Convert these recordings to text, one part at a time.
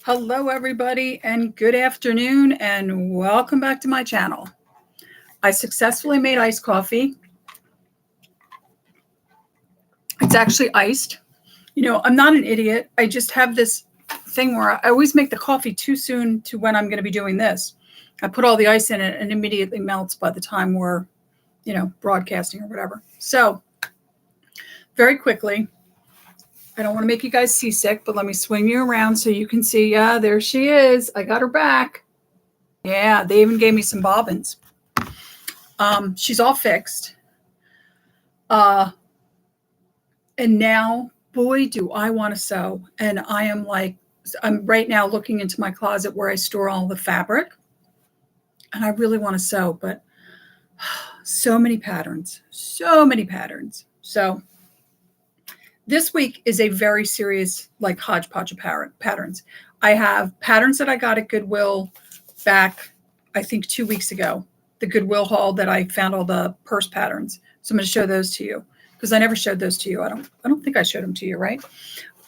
Hello, everybody, and good afternoon, and welcome back to my channel. I successfully made iced coffee. It's actually iced. You know, I'm not an idiot. I just have this thing where I always make the coffee too soon to when I'm going to be doing this. I put all the ice in it and it immediately melts by the time we're, broadcasting or whatever. So, very quickly, I don't want to make you guys seasick, but let me swing you around so you can see. Yeah, there she is. I got her back. Yeah, they even gave me some bobbins. She's all fixed. And now, boy, do I want to sew. And I'm right now looking into my closet where I store all the fabric. And I really want to sew, but so many patterns. So this week is a very serious, like hodgepodge of patterns. I have patterns that I got at Goodwill back, I think 2 weeks ago. The Goodwill haul that I found all the purse patterns. So I'm going to show those to you because I never showed those to you. I don't think I showed them to you, right?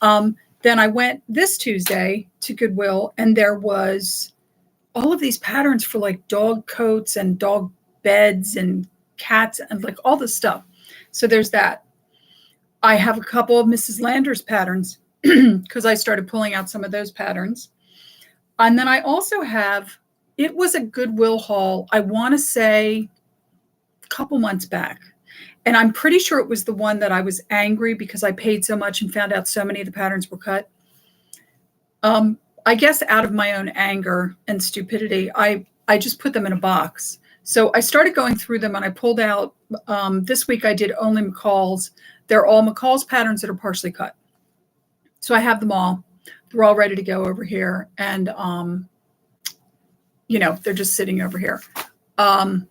Then I went this Tuesday to Goodwill and there was all of these patterns for like dog coats and dog beds and cats and like all this stuff. So there's that. I have a couple of Mrs. Lander's patterns because I started pulling out some of those patterns. And then I also have, it was a Goodwill haul, I want to say a couple months back. And I'm pretty sure it was the one that I was angry because I paid so much and found out so many of the patterns were cut. I guess out of my own anger and stupidity, I just put them in a box. So I started going through them and I pulled out, this week I did only McCall's. They're all McCall's patterns that are partially cut. So I have them all. They're all ready to go over here. And, they're just sitting over here. And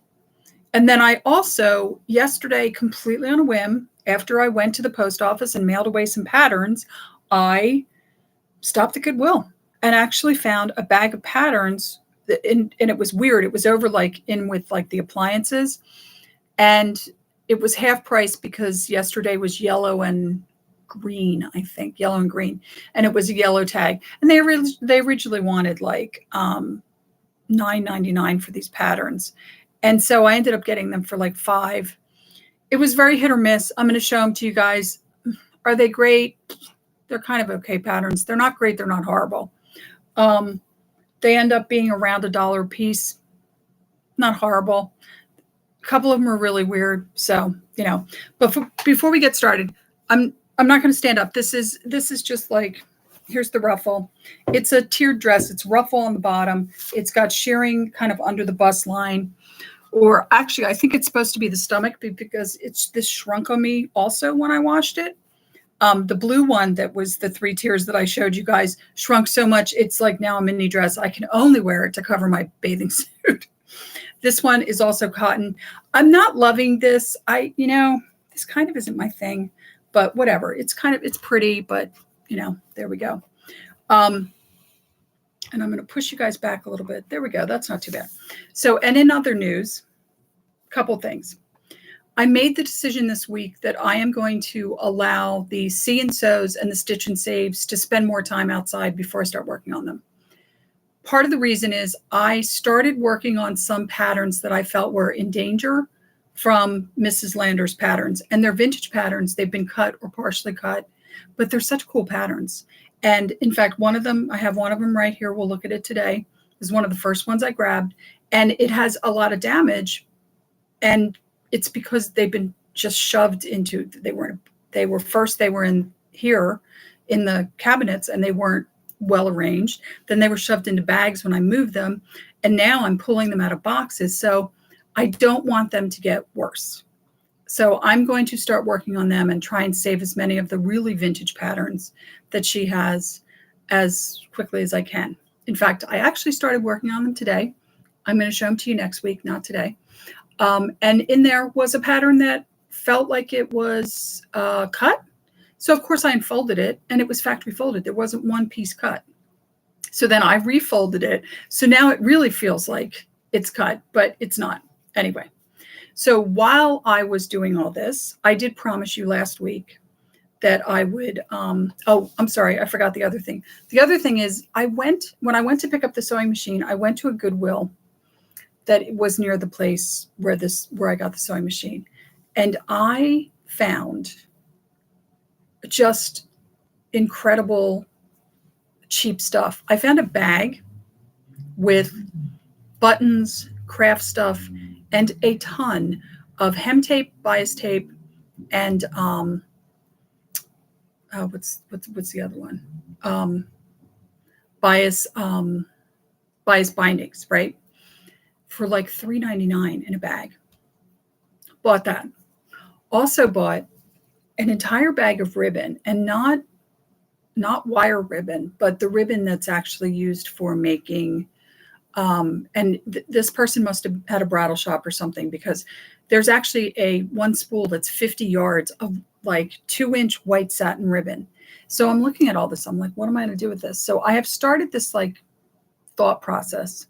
then I also, yesterday, completely on a whim, after I went to the post office and mailed away some patterns, I stopped at Goodwill and actually found a bag of patterns. And it was weird. It was over in with the appliances. And it was half price because yesterday was yellow and green, I think, yellow and green. And it was a yellow tag. And they originally wanted $9.99 for these patterns. And so I ended up getting them for $5. It was very hit or miss. I'm going to show them to you guys. Are they great? They're kind of okay patterns. They're not great. They're not horrible. They end up being around $1 a piece. Not horrible. A couple of them are really weird. So, but before we get started, I'm not going to stand up. This is just here's the ruffle. It's a tiered dress. It's ruffle on the bottom. It's got shirring kind of under the bust line. Or actually, I think it's supposed to be the stomach because this shrunk on me also when I washed it. The blue one that was the 3 tiers that I showed you guys shrunk so much. It's now a mini dress. I can only wear it to cover my bathing suit. This one is also cotton. I'm not loving this. This kind of isn't my thing, but whatever. It's pretty, but there we go. And I'm going to push you guys back a little bit. There we go. That's not too bad. So, and in other news, a couple things. I made the decision this week that I am going to allow the See and Sews and the Stitch and Saves to spend more time outside before I start working on them. Part of the reason is I started working on some patterns that I felt were in danger from Mrs. Lander's patterns. And they're vintage patterns. They've been cut or partially cut, but they're such cool patterns. And in fact, one of them, I have one of them right here. We'll look at it today. Is one of the first ones I grabbed. And it has a lot of damage. And it's because they've been just shoved into, they were in here in the cabinets and they weren't well arranged. Then they were shoved into bags when I moved them. And now I'm pulling them out of boxes. So I don't want them to get worse. So I'm going to start working on them and try and save as many of the really vintage patterns that she has as quickly as I can. In fact, I actually started working on them today. I'm going to show them to you next week, not today. And in there was a pattern that felt like it was cut. So, of course, I unfolded it, and it was factory folded. There wasn't one piece cut. So then I refolded it. So now it really feels like it's cut, but it's not. Anyway, so while I was doing all this, I did promise you last week that I would, oh, I'm sorry, I forgot the other thing. The other thing is when I went to pick up the sewing machine, I went to a Goodwill that was near the place where I got the sewing machine. And I found just incredible cheap stuff. I found a bag with buttons, craft stuff, and a ton of hem tape, bias tape, and what's the other one? Bias bindings, right? For like $3.99 in a bag. Bought that. Also bought an entire bag of ribbon, and not wire ribbon, but the ribbon that's actually used for making. This person must have had a bridal shop or something, because there's actually one spool that's 50 yards of like 2-inch white satin ribbon. So I'm looking at all this. I'm like, what am I going to do with this? So I have started this like thought process.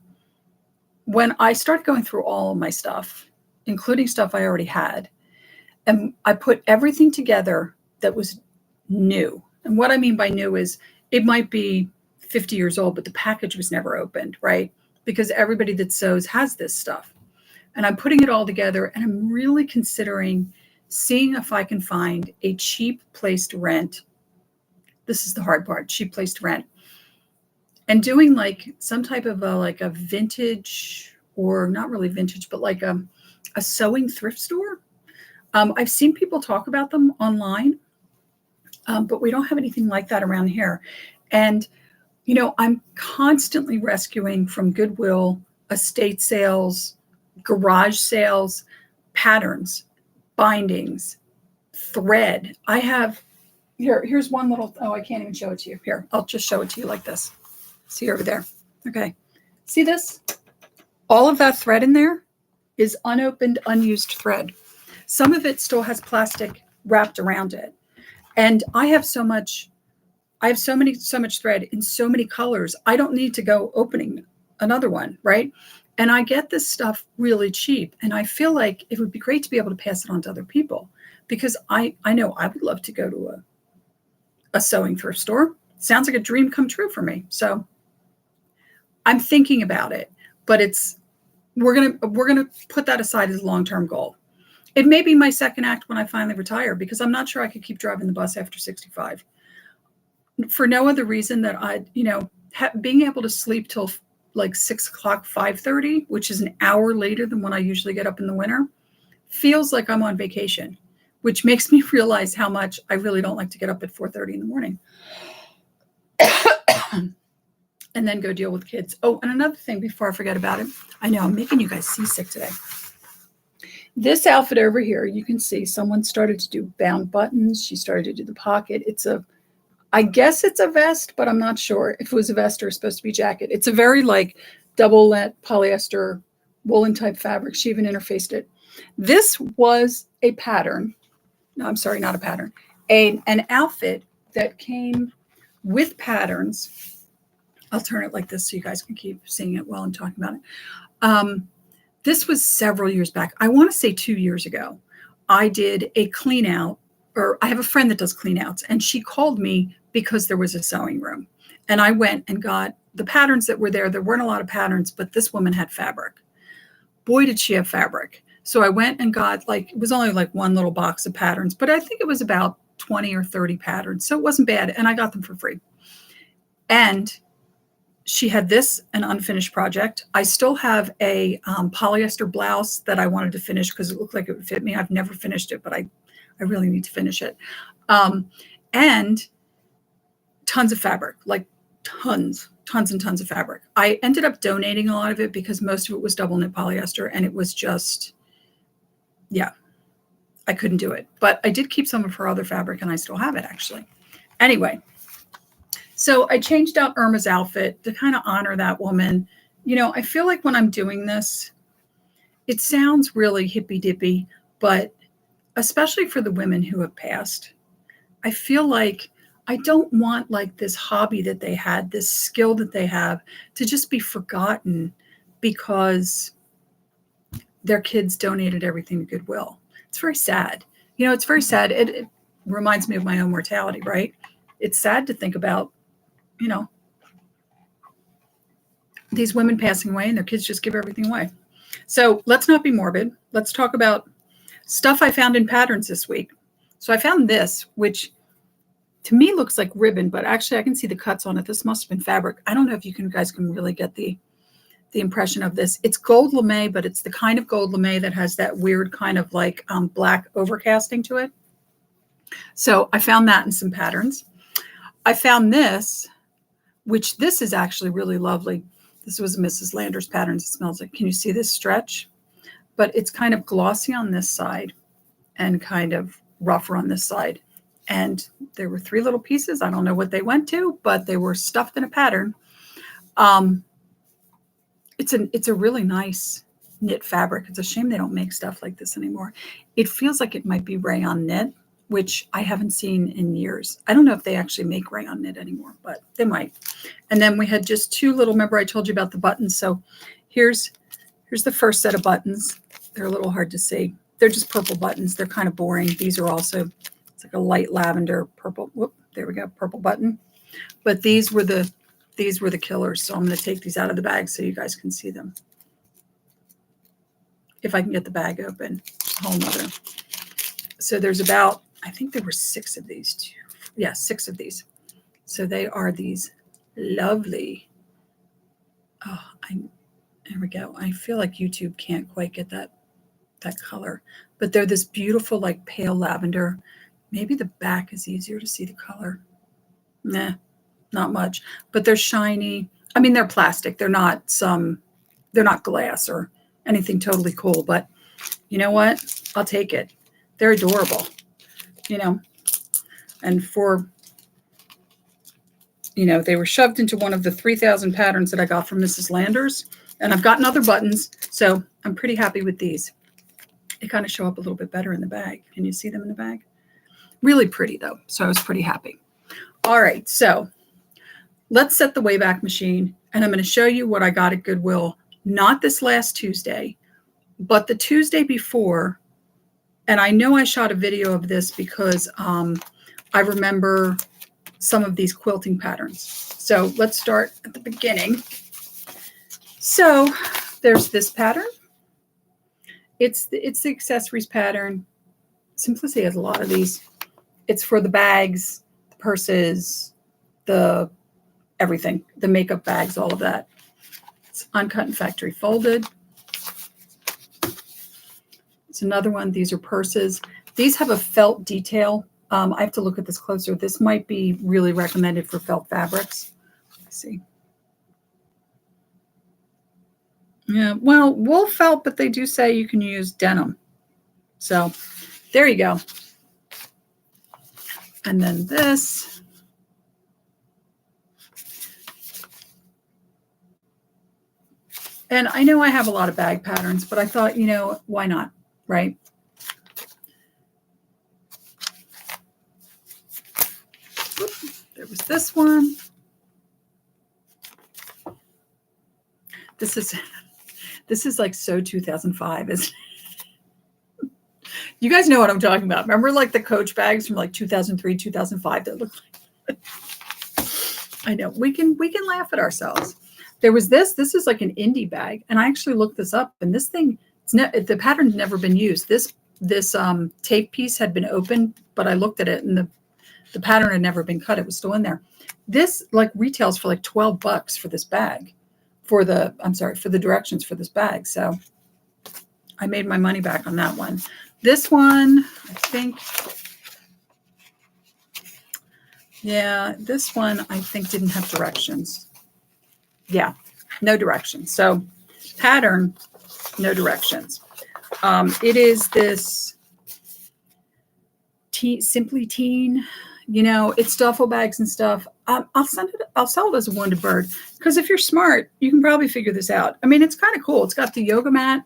When I started going through all of my stuff, including stuff I already had, and I put everything together that was new. And what I mean by new is it might be 50 years old, but the package was never opened, right? Because everybody that sews has this stuff. And I'm putting it all together, and I'm really considering seeing if I can find a cheap place to rent. This is the hard part, cheap place to rent. And doing like some type of a vintage, or not really vintage, but like a sewing thrift store. I've seen people talk about them online, but we don't have anything like that around here. And, I'm constantly rescuing from Goodwill, estate sales, garage sales, patterns, bindings, thread. I have, here's one little, I can't even show it to you. Here, I'll just show it to you like this. See over there. Okay. See this? All of that thread in there is unopened, unused thread. Some of it still has plastic wrapped around it. And I have so much thread in so many colors. I don't need to go opening another one, right? And I get this stuff really cheap. And I feel like it would be great to be able to pass it on to other people, because I know I would love to go to a sewing thrift store. Sounds like a dream come true for me. So I'm thinking about it, but we're gonna put that aside as a long-term goal. It may be my second act when I finally retire, because I'm not sure I could keep driving the bus after 65. For no other reason that being able to sleep till like 6 o'clock, 5:30, which is an hour later than when I usually get up in the winter, feels like I'm on vacation, which makes me realize how much I really don't like to get up at 4:30 in the morning and then go deal with kids. Oh, and another thing before I forget about it, I know I'm making you guys seasick today. This outfit over here, you can see someone started to do bound buttons. She started to do the pocket. I guess it's a vest, but I'm not sure if it was a vest or supposed to be a jacket. It's a very like double let polyester woolen type fabric. She even interfaced it. This was a pattern. No, I'm sorry, not a pattern. An outfit that came with patterns. I'll turn it like this so you guys can keep seeing it while I'm talking about it. This was several years back. I want to say 2 years ago. I did a clean out, or I have a friend that does clean outs, and she called me because there was a sewing room. And I went and got the patterns that were there. There weren't a lot of patterns, but this woman had fabric. Boy, did she have fabric. So I went and got it was only like one little box of patterns, but I think it was about 20 or 30 patterns. So it wasn't bad. And I got them for free. And she had this, an unfinished project. I still have a polyester blouse that I wanted to finish because it looked like it would fit me. I've never finished it, but I really need to finish it. And tons of fabric, like tons and tons of fabric. I ended up donating a lot of it because most of it was double knit polyester, and it was just, I couldn't do it. But I did keep some of her other fabric, and I still have it actually. Anyway, so I changed out Irma's outfit to kind of honor that woman. I feel like when I'm doing this, it sounds really hippy dippy, but especially for the women who have passed, I feel like I don't want like this hobby that they had, this skill that they have, to just be forgotten because their kids donated everything to Goodwill. It's very sad. It's very sad. reminds me of my own mortality, right? It's sad to think about, you know, these women passing away and their kids just give everything away. So let's not be morbid. Let's talk about stuff I found in patterns this week. So I found this, which to me looks like ribbon, but actually I can see the cuts on it. This must have been fabric. I don't know if you guys can really get the impression of this. It's gold lame, but it's the kind of gold lame that has that weird kind of like black overcasting to it. So I found that in some patterns. I found this, which this is actually really lovely. This was Mrs. Lander's patterns. It smells like, can you see this stretch? But it's kind of glossy on this side and kind of rougher on this side. And there were 3 little pieces. I don't know what they went to, but they were stuffed in a pattern. It's a really nice knit fabric. It's a shame they don't make stuff like this anymore. It feels like it might be rayon knit, which I haven't seen in years. I don't know if they actually make rayon knit anymore, but they might. And then we had just 2 little, remember I told you about the buttons. So here's the first set of buttons. They're a little hard to see. They're just purple buttons. They're kind of boring. These are also, it's like a light lavender purple. Whoop, there we go, purple button. But these were the killers. So I'm going to take these out of the bag so you guys can see them. If I can get the bag open, a whole nother. So there's about, I think there were 6 of these too. Yeah, 6 of these. So they are these lovely. Oh, there we go. I feel like YouTube can't quite get that color, but they're this beautiful, like pale lavender. Maybe the back is easier to see the color. Nah, not much, but they're shiny. I mean, they're plastic. They're not glass or anything totally cool, but you know what? I'll take it. They're adorable, you know, and for, you know, they were shoved into one of the 3,000 patterns that I got from Mrs. Lander's, and I've gotten other buttons. So I'm pretty happy with these. They kind of show up a little bit better in the bag. Can you see them in the bag? Really pretty though. So I was pretty happy. All right. So let's set the Wayback Machine, and I'm going to show you what I got at Goodwill, not this last Tuesday, but the Tuesday before. And I know I shot a video of this because I remember some of these quilting patterns. So let's start at the beginning. So there's this pattern. It's the accessories pattern. Simplicity has a lot of these. It's for the bags, the purses, the everything, the makeup bags, all of that. It's uncut and factory folded. It's another one. These are purses. These have a felt detail. I have to look at this closer. This might be really recommended for felt fabrics. Let's see. Yeah, well, wool felt, but they do say you can use denim. So there you go. And then this. And I know I have a lot of bag patterns, but I thought, you know, why not, right? There was this one. This is like so 2005, isn't it? You guys know what I'm talking about. Remember like the Coach bags from like 2003, 2005 that looked like I know. We can laugh at ourselves. There was this is like an indie bag, and I actually looked this up, and this thing, the pattern's never been used. This tape piece had been opened, but I looked at it and the pattern had never been cut. It was still in there. This like retails for like $12 for this bag. For the directions for this bag. So I made my money back on that one. This one, I think, yeah, this one I think didn't have directions. Yeah, no directions. So pattern, no directions. It is this Simply Teen. You know, it's duffel bags and stuff. I'll sell it as a wounded bird, because if you're smart, you can probably figure this out. I mean, it's kind of cool. It's got the yoga mat.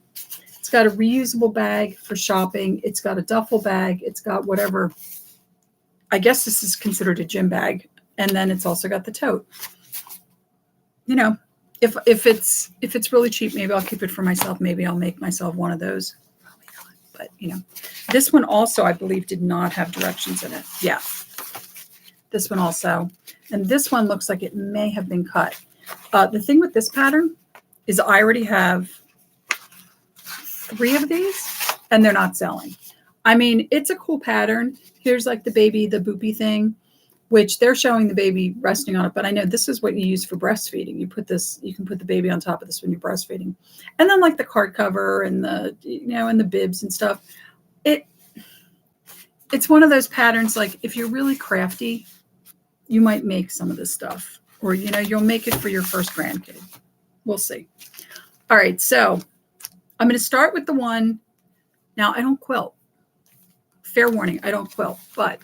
It's got a reusable bag for shopping. It's got a duffel bag. It's got whatever. I guess this is considered a gym bag. And then it's also got the tote. You know, if it's really cheap, maybe I'll keep it for myself. Maybe I'll make myself one of those. Probably not, but this one also, I believe, did not have directions in it. Yeah. This one also. And this one looks like it may have been cut. The thing with this pattern is I already have 3 of these and they're not selling. I mean, it's a cool pattern. Here's like the baby, the boopy thing, which they're showing the baby resting on it. But I know this is what you use for breastfeeding. You can put the baby on top of this when you're breastfeeding. And then like the card cover and the, and the bibs and stuff. It's one of those patterns, like if you're really crafty, you might make some of this stuff, or, you'll make it for your first grandkid. We'll see. All right. So I'm going to start with the one. Now I don't quilt. Fair warning. I don't quilt, but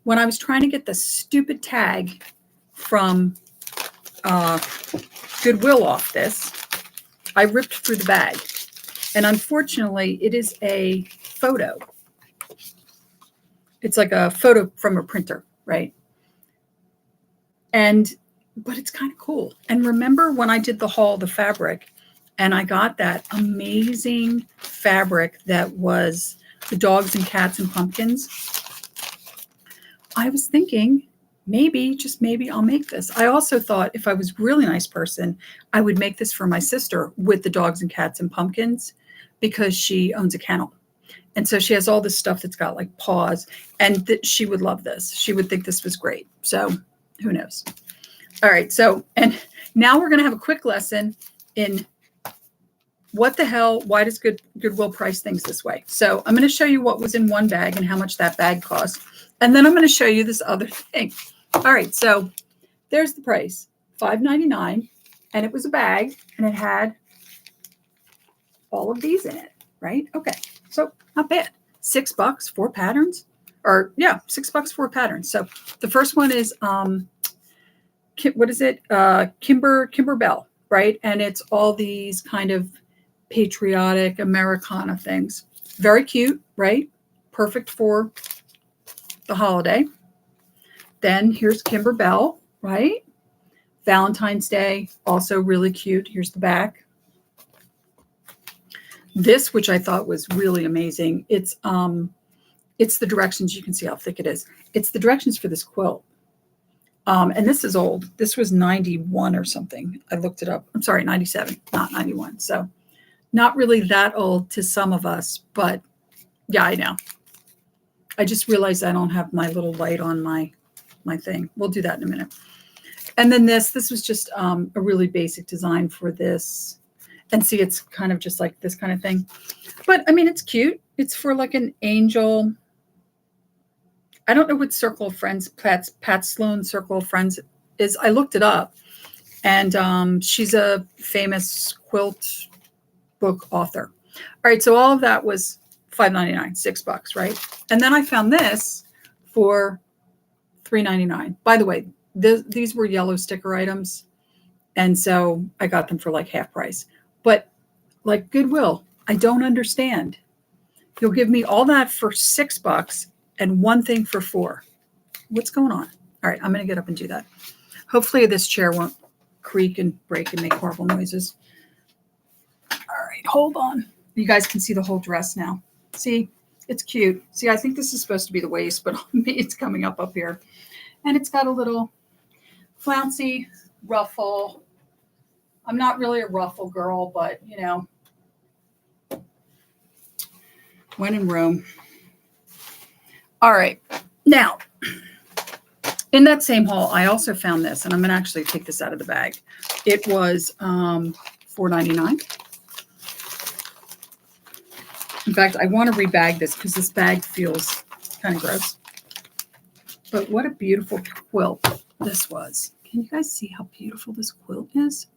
when I was trying to get the stupid tag from Goodwill off this, I ripped through the bag. And unfortunately, it is a photo. It's like a photo from a printer, right? But it's kind of cool. And remember when I did the haul, the fabric, and I got that amazing fabric that was the dogs and cats and pumpkins? I was thinking maybe, just maybe, I'll make this. I also thought if I was a really nice person, I would make this for my sister with the dogs and cats and pumpkins, because she owns a kennel. And so she has all this stuff that's got like paws, and she would love this. She would think this was great. So who knows? All right. So, and now we're going to have a quick lesson in what the hell, why does Goodwill price things this way? So I'm going to show you what was in one bag and how much that bag cost. And then I'm going to show you this other thing. All right. So there's the price, $5.99. And it was a bag and it had all of these in it, right? Okay. So not bad. $6, 4 patterns, or yeah, $6, 4 patterns. So the first one is, what is it? Kimber Bell, right? And it's all these kind of patriotic Americana things. Very cute, right? Perfect for the holiday. Then here's Kimber Bell, right? Valentine's Day, also really cute. Here's the back. This, which I thought was really amazing, it's the directions. You can see how thick it is. It's the directions for this quilt. And this is old. This was 91 or something. I looked it up. I'm sorry, 97, not 91. So not really that old to some of us, but yeah, I know. I just realized I don't have my little light on my thing. We'll do that in a minute. And then this was just a really basic design for this. And see, it's kind of just like this kind of thing. But I mean, it's cute. It's for like an angel. I don't know what Circle of Friends, Pat Sloan Circle of Friends is. I looked it up, and she's a famous quilt book author. All right, so all of that was $5.99, $6, right? And then I found this for $3.99. By the way, these were yellow sticker items, and so I got them for like half price. But like Goodwill, I don't understand. You'll give me all that for $6 and one thing for $4. What's going on? All right, I'm going to get up and do that. Hopefully this chair won't creak and break and make horrible noises. All right, hold on. You guys can see the whole dress now. See, it's cute. See, I think this is supposed to be the waist, but on me it's coming up here. And it's got a little flouncy ruffle. I'm not really a ruffle girl, but, when in Rome. All right. Now, in that same haul, I also found this, and I'm going to actually take this out of the bag. It was $4.99. In fact, I want to rebag this because this bag feels kind of gross. But what a beautiful quilt this was. Can you guys see how beautiful this quilt is?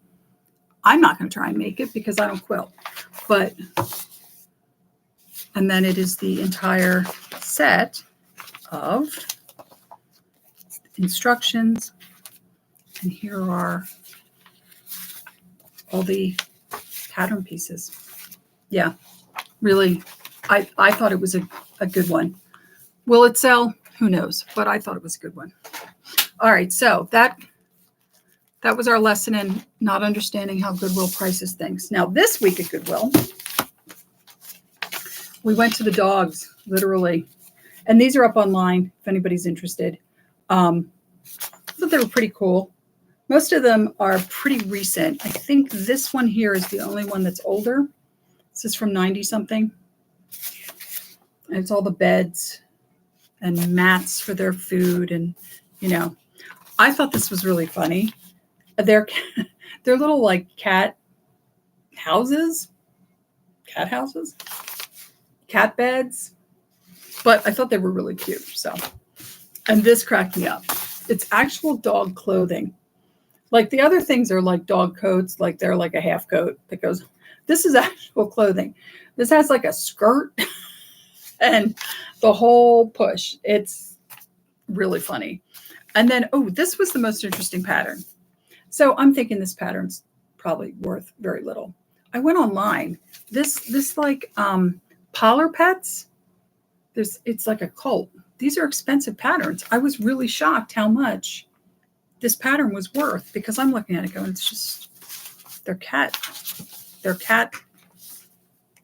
I'm not going to try and make it because I don't quilt. And then it is the entire set of instructions. And here are all the pattern pieces. Yeah, really, I thought it was a good one. Will it sell? Who knows? But I thought it was a good one. All right, so that was our lesson in not understanding how Goodwill prices things. Now, this week at Goodwill, We went to the dogs, literally. And these are up online if anybody's interested. I thought they were pretty cool. Most of them are pretty recent. I think this one here is the only one that's older. This is from 90 something. And it's all the beds and mats for their food. And, you know, I thought this was really funny. They're little like cat houses, cat beds. But I thought they were really cute. So, and this cracked me up. It's actual dog clothing. Like the other things are like dog coats, like they're like a half coat that goes. This is actual clothing. This has like a skirt and the whole push. It's really funny. And then, oh, this was the most interesting pattern. So I'm thinking this pattern's probably worth very little. I went online. This like Polar Pets. It's like a cult. These are expensive patterns. I was really shocked how much this pattern was worth because I'm looking at it going, it's just they're cat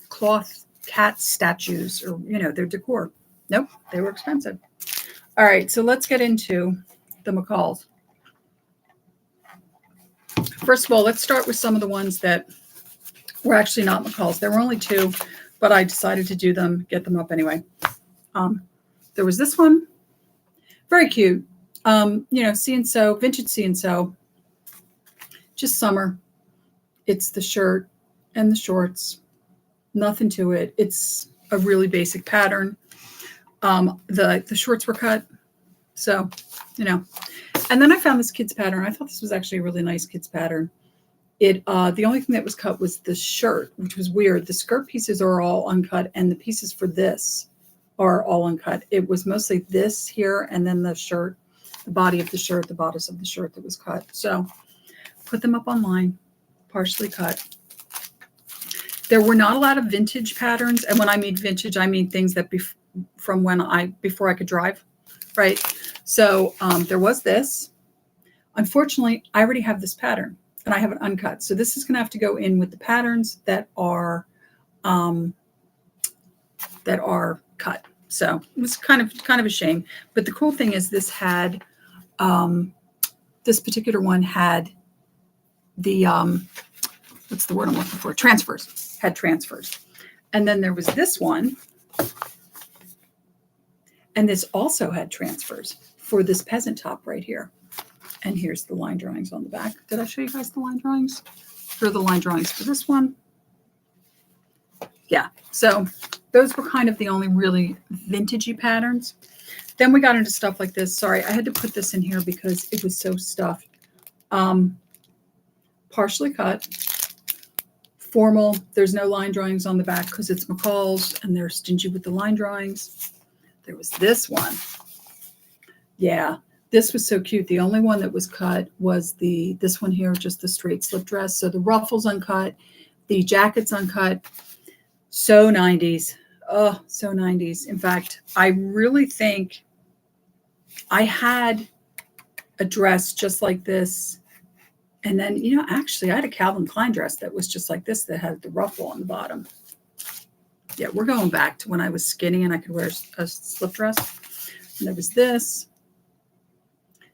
cloth cat statues, or their decor. Nope, they were expensive. All right, so let's get into the McCalls. First of all, let's start with some of the ones that were actually not McCalls. There were only 2, but I decided to do them, get them up anyway. There was this one, very cute. C&So, vintage C&So, just summer. It's the shirt and the shorts, nothing to it. It's a really basic pattern. The shorts were cut, so, And then I found this kids pattern. I thought this was actually a really nice kids pattern. The only thing that was cut was the shirt, which was weird. The skirt pieces are all uncut, and the pieces for this are all uncut. It was mostly this here, and then the shirt, the body of the shirt, the bodice of the shirt that was cut. So put them up online, partially cut. There were not a lot of vintage patterns. And when I mean vintage, I mean things that from before I could drive, right? So there was this. Unfortunately, I already have this pattern and I have it uncut. So this is going to have to go in with the patterns that are cut. So it was kind of a shame. But the cool thing is this had, this particular one had the, what's the word I'm looking for? Transfers, had transfers. And then there was this one. And this also had transfers for this peasant top right here. And here's the line drawings on the back. Did I show you guys the line drawings? Here are the line drawings for this one. Yeah, so those were kind of the only really vintagey patterns. Then we got into stuff like this. Sorry, I had to put this in here because it was so stuffed. Partially cut, formal. There's no line drawings on the back because it's McCall's and they're stingy with the line drawings. There was this one. Yeah, this was so cute. The only one that was cut was this one here, just the straight slip dress. So the ruffles uncut, the jackets uncut. So 90s. Oh, so 90s. In fact, I really think I had a dress just like this. And then, actually, I had a Calvin Klein dress that was just like this that had the ruffle on the bottom. Yeah, we're going back to when I was skinny and I could wear a slip dress. And there was this.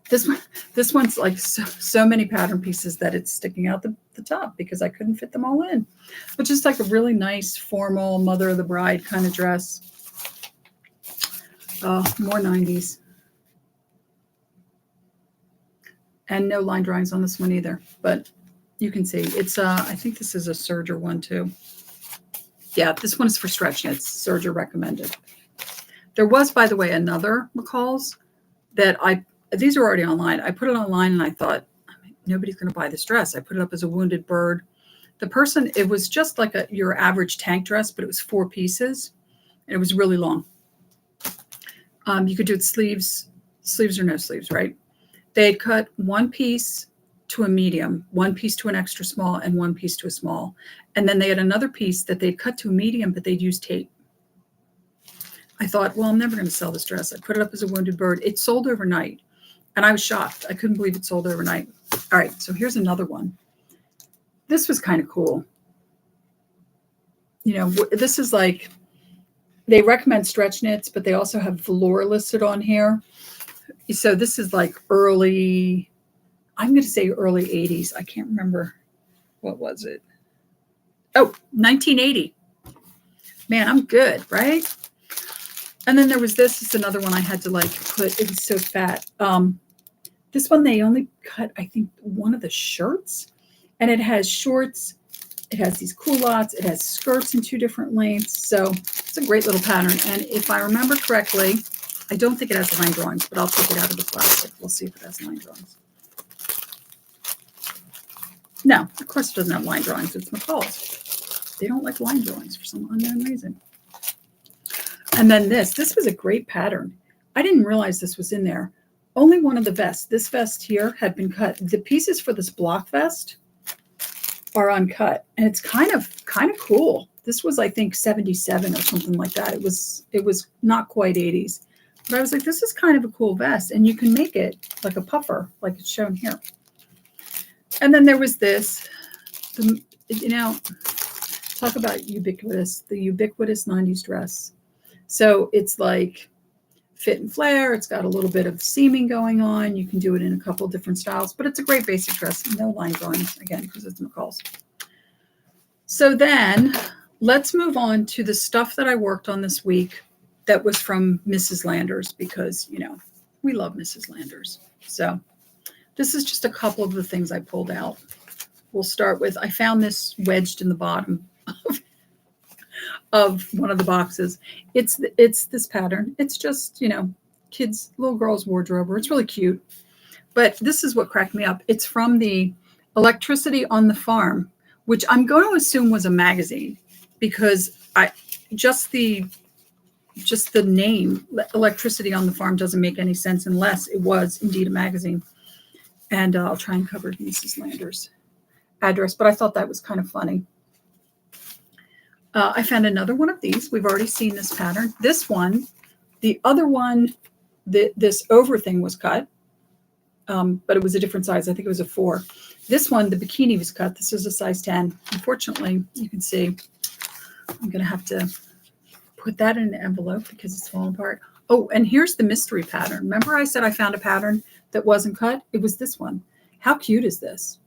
This one's like so many pattern pieces that it's sticking out the top because I couldn't fit them all in. But just like a really nice formal mother of the bride kind of dress. Oh, more 90s. And no line drawings on this one either. But you can see it's I think this is a serger one too. Yeah, this one is for stretch knits. Serger recommended. There was, by the way, another McCall's that these are already online. I put it online and I thought, nobody's going to buy this dress. I put it up as a wounded bird. The person, it was just like your average tank dress, but it was 4 pieces. And it was really long. You could do it sleeves or no sleeves, right? They had cut 1 piece to a medium, 1 piece to an extra small, and 1 piece to a small. And then they had another piece that they'd cut to a medium, but they'd use tape. I thought, well, I'm never going to sell this dress. I put it up as a wounded bird. It sold overnight. And I was shocked. I couldn't believe it sold overnight. All right, so here's another one. This was kind of cool. This is like They recommend stretch knits, but they also have velour listed on here. So this is like early, I'm going to say early 80s. I can't remember. What was it? Oh, 1980. Man, I'm good, right? And then there was this. This is another one I had to like put. It was so fat. This one, they only cut, I think, one of the shirts. And it has shorts. It has these culottes. It has skirts in 2 different lengths. So it's a great little pattern. And if I remember correctly, I don't think it has line drawings, but I'll take it out of the plastic. We'll see if it has line drawings. No, of course it doesn't have line drawings. It's McCall's. They don't like line drawings for some unknown reason. And then this was a great pattern. I didn't realize this was in there. Only one of the vests. This vest here had been cut. The pieces for this block vest are uncut, and it's kind of cool. This was, I think, 77 or something like that. It was not quite 80s, but I was like, this is kind of a cool vest, and you can make it like a puffer, like it's shown here. And then there was this, talk about ubiquitous, the ubiquitous 90s dress. So it's like fit and flare. It's got a little bit of seaming going on. You can do it in a couple of different styles, but it's a great basic dress. No line drawings, again, because it's McCall's. So then let's move on to the stuff that I worked on this week that was from Mrs. Landers, because, we love Mrs. Landers. So this is just a couple of the things I pulled out. We'll start with, I found this wedged in the bottom of one of the boxes. It's this pattern. It's just, kids, little girl's wardrobe. It's really cute. But this is what cracked me up. It's from the Electricity on the Farm, which I'm going to assume was a magazine, because just the name Electricity on the Farm doesn't make any sense unless it was indeed a magazine. And I'll try and cover Mrs. Landers' address, but I thought that was kind of funny. I found another one of these. We've already seen this pattern. This one, the other one, this over thing was cut, but it was a different size. I think it was a 4. This one, the bikini was cut. This is a size 10. Unfortunately, you can see I'm going to have to put that in an envelope because it's falling apart. Oh, and here's the mystery pattern. Remember I said I found a pattern that wasn't cut? It was this one. How cute is this?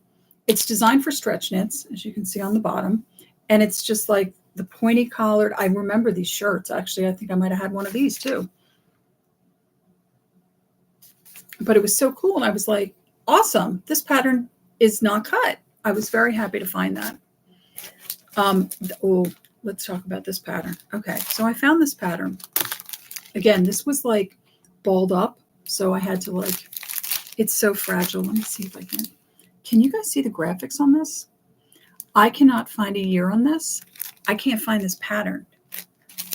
It's designed for stretch knits, as you can see on the bottom. And it's just like the pointy collared. I remember these shirts. Actually, I think I might have had one of these too. But it was so cool. And I was like, awesome. This pattern is not cut. I was very happy to find that. Let's talk about this pattern. Okay, so I found this pattern. Again, this was like balled up. So I had to it's so fragile. Let me see if I can. Can you guys see the graphics on this? I cannot find a year on this. I can't find this pattern.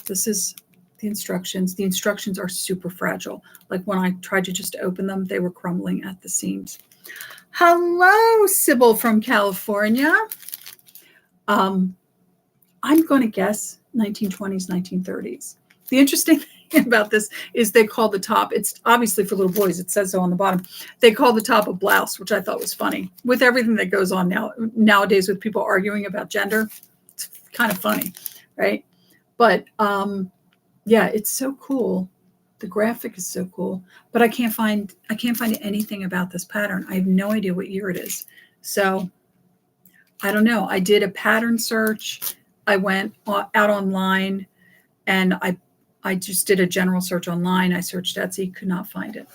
This is the instructions. The instructions are super fragile. Like when I tried to just open them, they were crumbling at the seams. Hello, Cybele from California. I'm going to guess 1920s, 1930s. The interesting thing about this is they call the top, it's obviously for little boys, it says so on the bottom, they call the top a blouse, which I thought was funny. With everything that goes on nowadays with people arguing about gender, it's kind of funny, right? But yeah, it's so cool. The graphic is so cool, but I can't find anything about this pattern. I have no idea what year it is. So I don't know. I did a pattern search. I went out online and I just did a general search online. I searched Etsy, could not find it.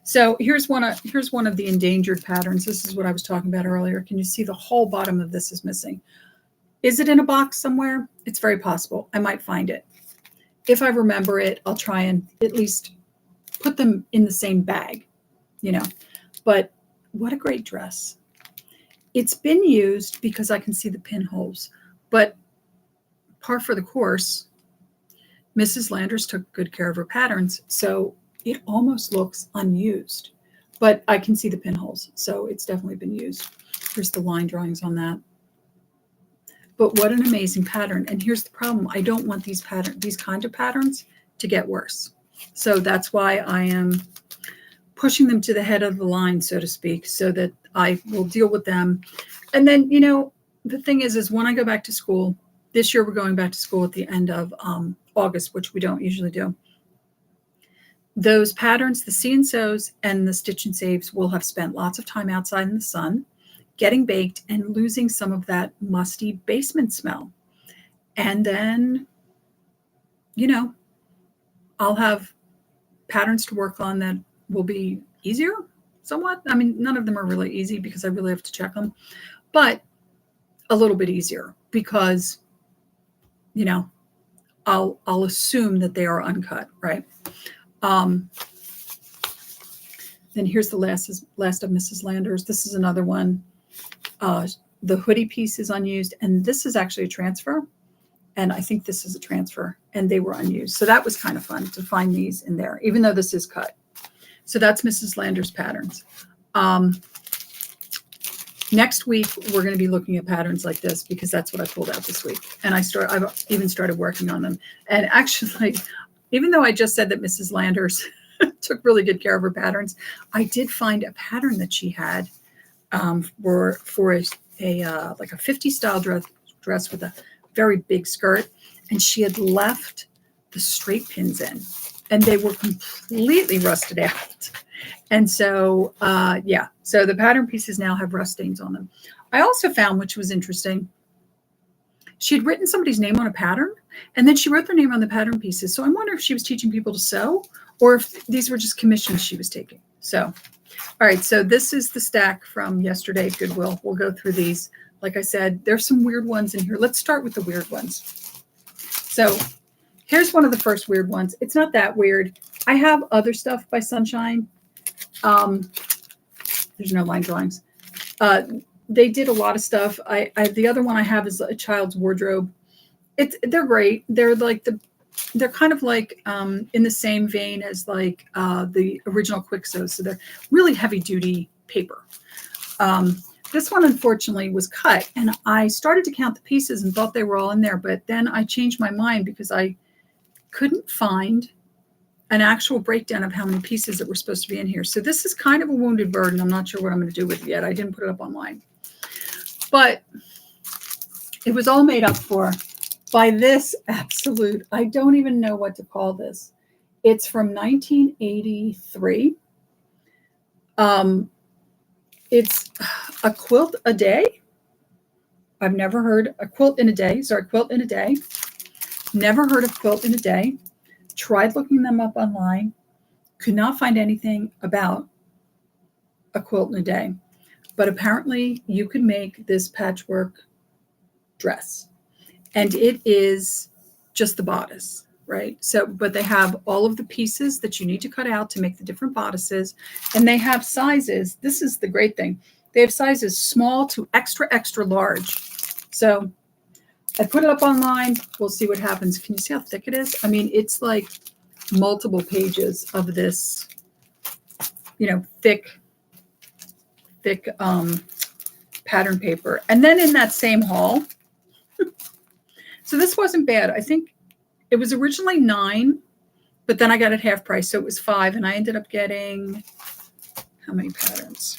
So here's one of the endangered patterns. This is what I was talking about earlier. Can you see the whole bottom of this is missing? Is it in a box somewhere? It's very possible. I might find it. If I remember it, I'll try and at least put them in the same bag, But what a great dress. It's been used because I can see the pinholes, but par for the course, Mrs. Landers took good care of her patterns, so it almost looks unused, but I can see the pinholes, so it's definitely been used. Here's the line drawings on that. But what an amazing pattern. And here's the problem. I don't want these kind of patterns to get worse. So that's why I am pushing them to the head of the line, so to speak, so that I will deal with them. And then, the thing is when I go back to school, this year we're going back to school at the end of August, which we don't usually do. Those patterns, the see and sews and the stitch and saves, will have spent lots of time outside in the sun, getting baked and losing some of that musty basement smell. And then, I'll have patterns to work on that will be easier somewhat. I mean, none of them are really easy because I really have to check them, but a little bit easier because, I'll assume that they are uncut, right? Then here's the last of Mrs. Landers. This is another one. The hoodie piece is unused, and this is actually a transfer. And I think this is a transfer, and they were unused. So that was kind of fun to find these in there, even though this is cut. So that's Mrs. Landers patterns. Next week, we're going to be looking at patterns like this because that's what I pulled out this week. And I've even started working on them. And actually, even though I just said that Mrs. Landers took really good care of her patterns, I did find a pattern that she had for a like a 50s style dress with a very big skirt, and she had left the straight pins in, and they were completely rusted out. And so, so the pattern pieces now have rust stains on them. I also found, which was interesting, she had written somebody's name on a pattern, and then she wrote their name on the pattern pieces. So I wonder if she was teaching people to sew, or if these were just commissions she was taking. So, all right, so this is the stack from yesterday at Goodwill. We'll go through these. Like I said, there's some weird ones in here. Let's start with the weird ones. So here's one of the first weird ones. It's not that weird. I have other stuff by Sunshine. There's no line drawings. They did a lot of stuff. The other one I have is a child's wardrobe. They're great. They're kind of like in the same vein as like the original Quick Sews. So they're really heavy duty paper. This one, unfortunately, was cut, and I started to count the pieces and thought they were all in there, but then I changed my mind because I couldn't find an actual breakdown of how many pieces that were supposed to be in here. So this is kind of a wounded bird, and I'm not sure what I'm going to do with it yet. I didn't put it up online. But it was all made up for by this absolute, I don't even know what to call this. It's from 1983. It's a quilt a day. I've never heard a quilt in a day. Sorry, quilt in a day. Never heard of quilt in a day. Tried looking them up online. Could not find anything about a quilt in a day. But apparently you could make this patchwork dress. And it is just the bodice, right? So, but they have all of the pieces that you need to cut out to make the different bodices. And they have sizes. This is the great thing. They have sizes small to extra, extra large. So I put it up online. We'll see what happens. Can you see how thick it is? I mean, it's like multiple pages of this, thick pattern paper. And then in that same haul, so this wasn't bad. I think it was originally $9, but then I got it half price, so it was $5, and I ended up getting how many patterns?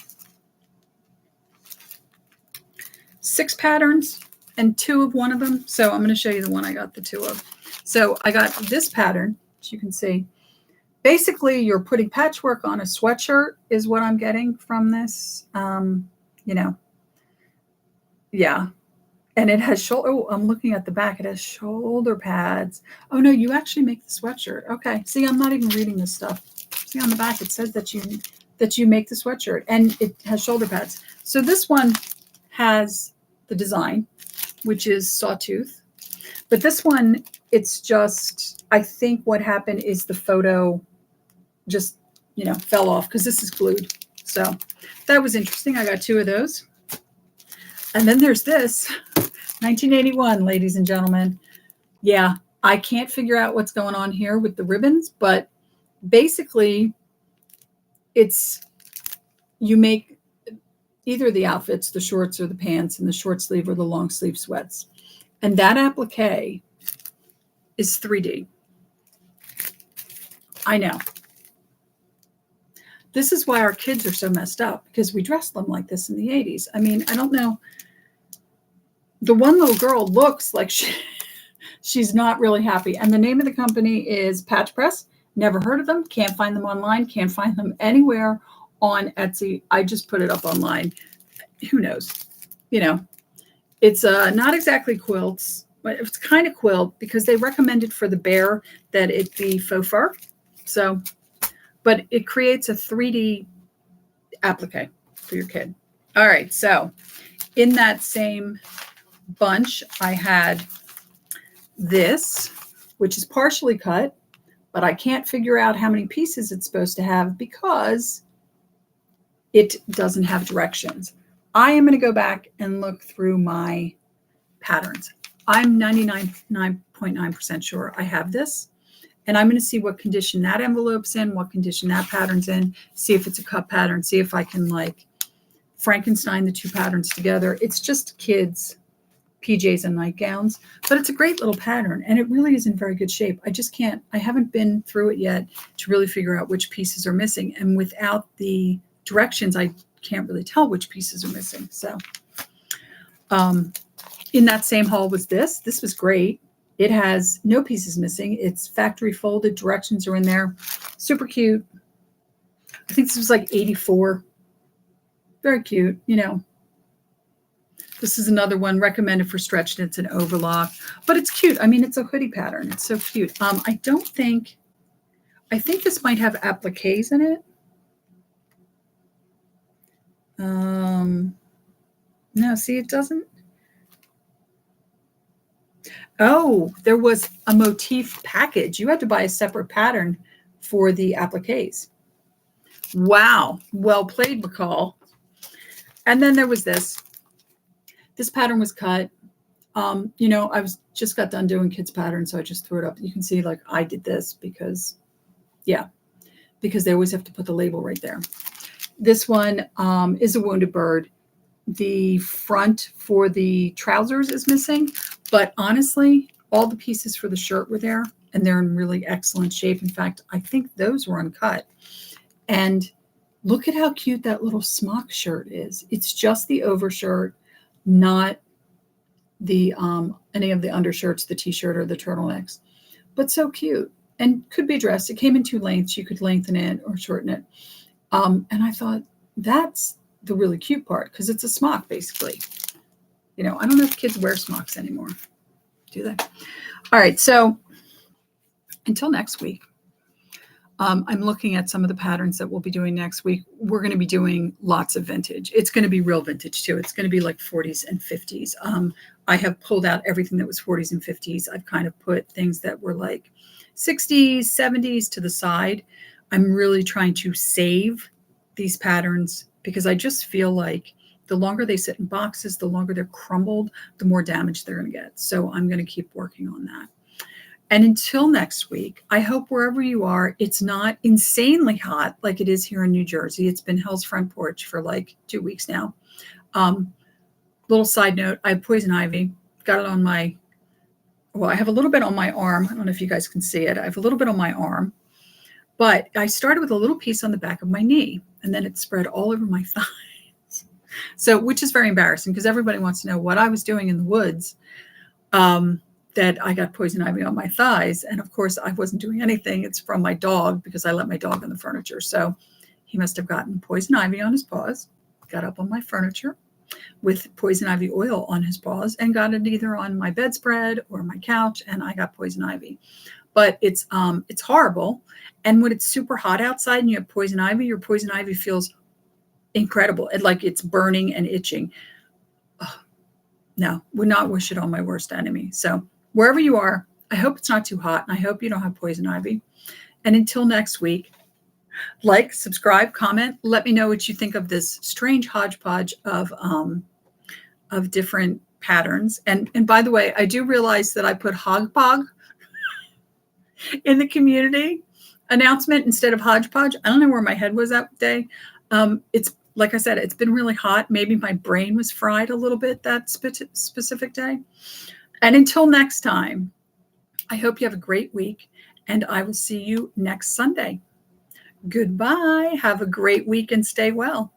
6 patterns and 2 of one of them. So I'm going to show you the one I got the 2 of. So I got this pattern, as you can see. Basically, you're putting patchwork on a sweatshirt is what I'm getting from this. Yeah. And it has shoulder. Oh, I'm looking at the back. It has shoulder pads. Oh no, you actually make the sweatshirt. Okay. See, I'm not even reading this stuff. See on the back, it says that you make the sweatshirt, and it has shoulder pads. So this one has the design, which is sawtooth. But this one, it's just, I think what happened is the photo just, fell off because this is glued. So that was interesting. I got 2 of those. And then there's this, 1981, ladies and gentlemen. Yeah, I can't figure out what's going on here with the ribbons, but basically you make either the outfits, the shorts or the pants, and the short sleeve or the long sleeve sweats. And that applique is 3D. I know. This is why our kids are so messed up, because we dressed them like this in the 80s. I mean, I don't know. The one little girl looks like She's not really happy. And the name of the company is Patch Press. Never heard of them. Can't find them online. Can't find them anywhere on Etsy. I just put it up online. Who knows? You know, it's not exactly quilts, but it's kind of quilt because they recommended for the bear that it be faux fur. So, but it creates a 3D applique for your kid. All right. So in that same bunch, I had this, which is partially cut, but I can't figure out how many pieces it's supposed to have because it doesn't have directions. I am going to go back and look through my patterns. I'm 99.9% sure I have this, and I'm going to see what condition that envelope's in, what condition that pattern's in, see if it's a cut pattern, see if I can like Frankenstein the two patterns together. It's just kids' PJs and nightgowns, but it's a great little pattern, and it really is in very good shape. I haven't been through it yet to really figure out which pieces are missing, and without the directions, I can't really tell which pieces are missing. So in that same haul was this. This was great. It has no pieces missing. It's factory folded. Directions are in there. Super cute. I think this was like 84. Very cute, you know. This is another one recommended for stretch knits and overlock, but it's cute. I mean, it's a hoodie pattern. It's so cute. I think this might have appliques in it. No, see, it doesn't. Oh, there was a motif package. You had to buy a separate pattern for the appliques. Wow. Well played, McCall. And then there was this. This pattern was cut. You know, I just got done doing kids' patterns, so I just threw it up. You can see, like, I did this because they always have to put the label right there. This one is a wounded bird. The front for the trousers is missing, but honestly, all the pieces for the shirt were there, and they're in really excellent shape. In fact, I think those were uncut. And look at how cute that little smock shirt is. It's just the overshirt, not the any of the undershirts, the t-shirt or the turtlenecks, but so cute and could be dressed. It came in two lengths. You could lengthen it or shorten it. And I thought that's the really cute part because it's a smock basically. You know, I don't know if kids wear smocks anymore. Do they? All right. So until next week, I'm looking at some of the patterns that we'll be doing next week. We're going to be doing lots of vintage. It's going to be real vintage too. It's going to be like 40s and 50s. I have pulled out everything that was 40s and 50s. I've kind of put things that were like 60s, 70s to the side. I'm really trying to save these patterns because I just feel like the longer they sit in boxes, the longer they're crumbled, the more damage they're going to get. So I'm going to keep working on that. And until next week, I hope wherever you are, it's not insanely hot like it is here in New Jersey. It's been hell's front porch for like 2 weeks now. Little side note, I have poison ivy. Got it on my, well, I have a little bit on my arm. I don't know if you guys can see it. I have a little bit on my arm. But I started with a little piece on the back of my knee, and then it spread all over my thighs. So, which is very embarrassing because everybody wants to know what I was doing in the woods. That I got poison ivy on my thighs. And of course, I wasn't doing anything. It's from my dog because I let my dog on the furniture. So he must have gotten poison ivy on his paws, got up on my furniture with poison ivy oil on his paws, and got it either on my bedspread or my couch, and I got poison ivy. But it's horrible. And when it's super hot outside and you have poison ivy, your poison ivy feels incredible. Like it's burning and itching. Oh, no, would not wish it on my worst enemy. So wherever you are, I hope it's not too hot, and I hope you don't have poison ivy. And until next week, like, subscribe, comment, let me know what you think of this strange hodgepodge of different patterns. And by the way, I do realize that I put Hogpog in the community announcement instead of hodgepodge. I don't know where my head was that day. It's like I said, it's been really hot. Maybe my brain was fried a little bit that specific day. And until next time, I hope you have a great week, and I will see you next Sunday. Goodbye. Have a great week and stay well.